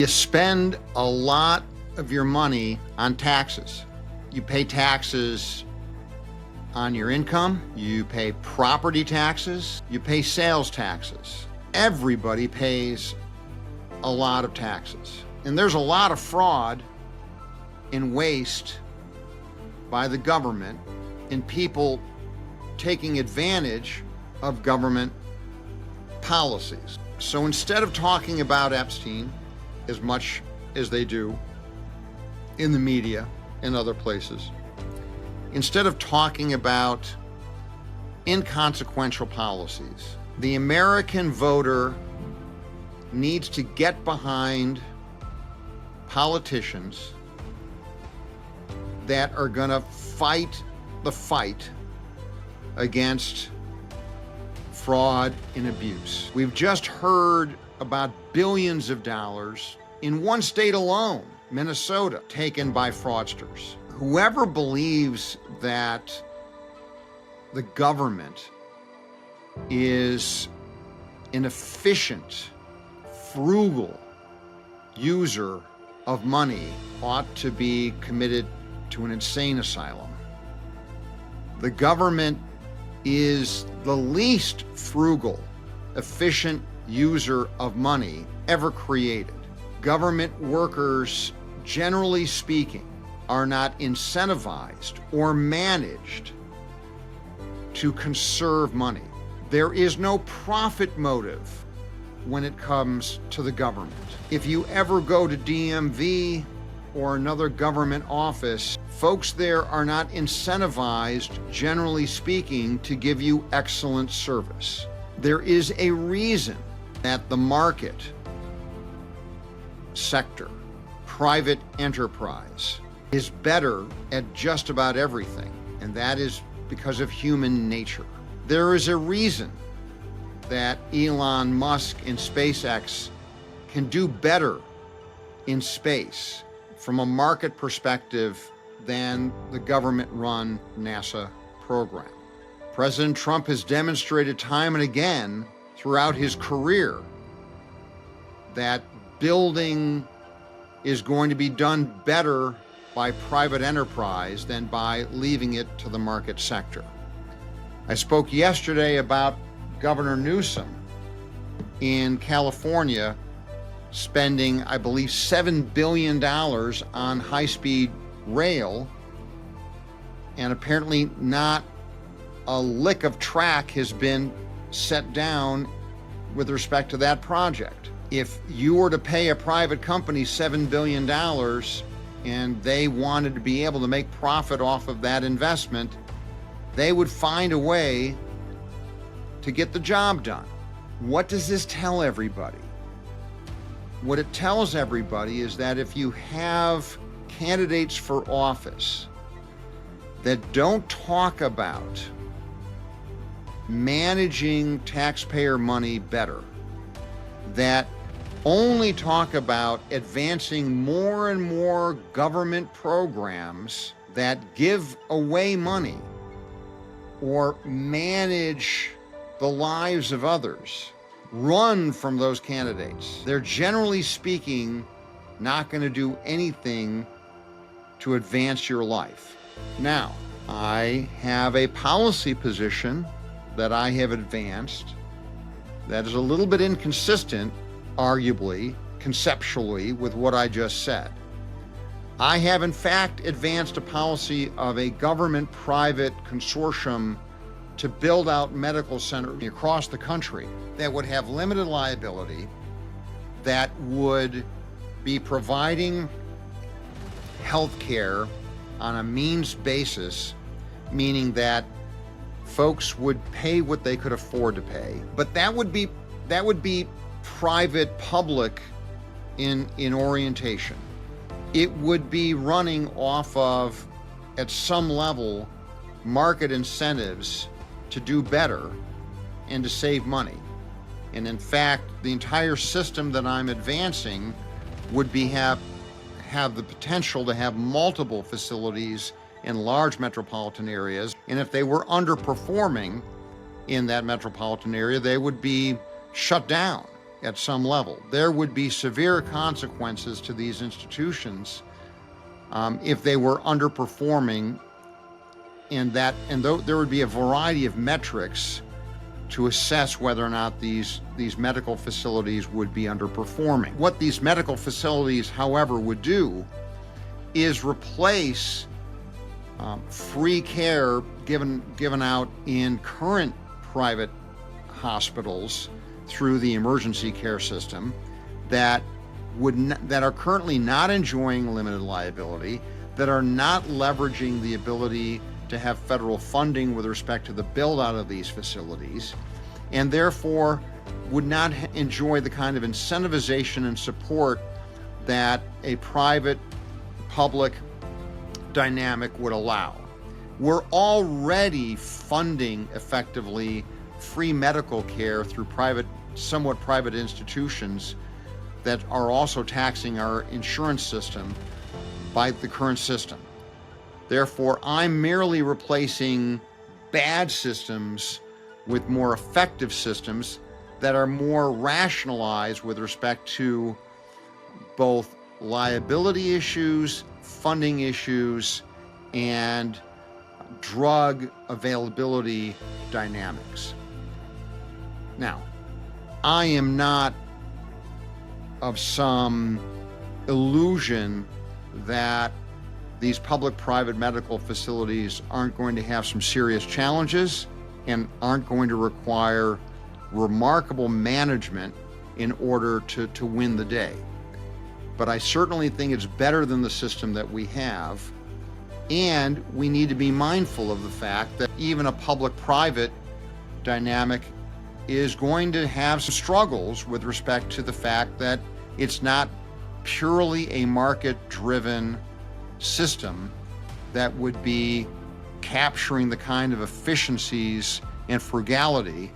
You spend a lot of your money on taxes. You pay taxes on your income, you pay property taxes, you pay sales taxes. Everybody pays a lot of taxes. And there's a lot of fraud and waste by the government in people taking advantage of government policies. So instead of talking about Epstein as much as they do in the media and other places, instead of talking about inconsequential policies, the American voter needs to get behind politicians that are going to fight the fight against fraud and abuse. We've just heard about billions of dollars in one state alone, Minnesota, taken by fraudsters. Whoever believes that the government is an efficient, frugal user of money ought to be committed to an insane asylum. The government is the least frugal, efficient user of money ever created. Government workers, generally speaking, are not incentivized or managed to conserve money. There is no profit motive when it comes to the government. If you ever go to DMV or another government office, folks there are not incentivized, generally speaking, to give you excellent service. There is a reason that the market sector, private enterprise, is better at just about everything, and that is because of human nature. There is a reason that Elon Musk and SpaceX can do better in space from a market perspective than the government-run NASA program. President Trump has demonstrated time and again throughout his career that building is going to be done better by private enterprise than by leaving it to the market sector. I spoke yesterday about Governor Newsom in California spending, I believe, $7 billion on high-speed rail, and apparently not a lick of track has been set down with respect to that project. If you were to pay a private company $7 billion and they wanted to be able to make profit off of that investment, they would find a way to get the job done. What does this tell everybody? What it tells everybody is that if you have candidates for office that don't talk about managing taxpayer money better, that only talk about advancing more and more government programs that give away money or manage the lives of others, run from those candidates. They're generally speaking not going to do anything to advance your life. Now, I have a policy position that I have advanced that is a little bit inconsistent, arguably, conceptually, with what I just said. I have, in fact, advanced a policy of a government-private consortium to build out medical centers across the country that would have limited liability, that would be providing health care on a means basis, meaning that folks would pay what they could afford to pay. But that would be private public in orientation. It would be running off of, at some level, market incentives to do better and to save money. And in fact, the entire system that I'm advancing would have the potential to have multiple facilities in large metropolitan areas. And if they were underperforming in that metropolitan area, they would be shut down. at some level. There would be severe consequences to these institutions if they were underperforming, and there would be a variety of metrics to assess whether or not these medical facilities would be underperforming. What these medical facilities, however, would do is replace free care given out in current private hospitals through the emergency care system that are currently not enjoying limited liability, that are not leveraging the ability to have federal funding with respect to the build out of these facilities, and therefore would not enjoy the kind of incentivization and support that a private public dynamic would allow. We're already funding effectively free medical care through somewhat private institutions that are also taxing our insurance system by the current system. Therefore, I'm merely replacing bad systems with more effective systems that are more rationalized with respect to both liability issues, funding issues, and drug availability dynamics. Now, I am not of some illusion that these public-private medical facilities aren't going to have some serious challenges and aren't going to require remarkable management in order to win the day. But I certainly think it's better than the system that we have, and we need to be mindful of the fact that even a public-private dynamic is going to have some struggles with respect to the fact that it's not purely a market-driven system that would be capturing the kind of efficiencies and frugality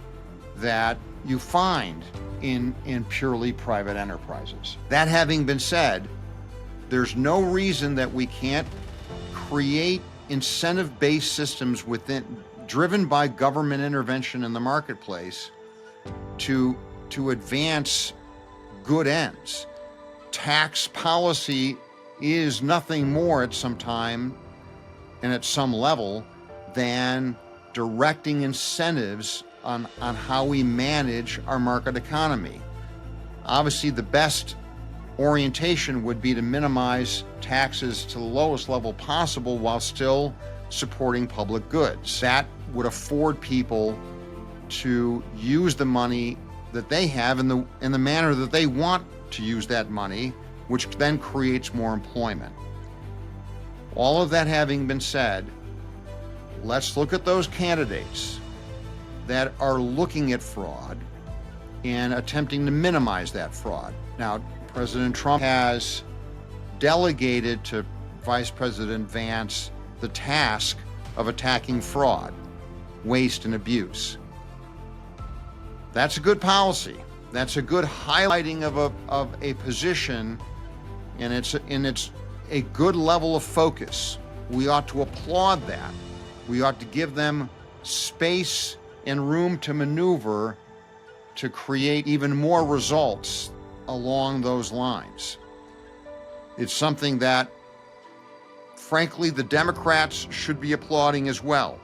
that you find in purely private enterprises. That having been said, there's no reason that we can't create incentive-based systems driven by government intervention in the marketplace to advance good ends. Tax policy is nothing more at some time and at some level than directing incentives on how we manage our market economy. Obviously, the best orientation would be to minimize taxes to the lowest level possible while still supporting public goods. That would afford people to use the money that they have in the manner that they want to use that money, which then creates more employment. All of that having been said, let's look at those candidates that are looking at fraud and attempting to minimize that fraud. Now, President Trump has delegated to Vice President Vance the task of attacking fraud, waste, and abuse. That's a good policy. That's a good highlighting of a position, and it's a good level of focus. We ought to applaud that. We ought to give them space and room to maneuver to create even more results along those lines. It's something that, frankly, the Democrats should be applauding as well.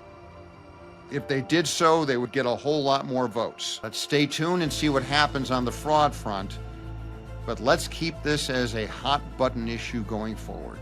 If they did so, they would get a whole lot more votes. Let's stay tuned and see what happens on the fraud front, but let's keep this as a hot button issue going forward.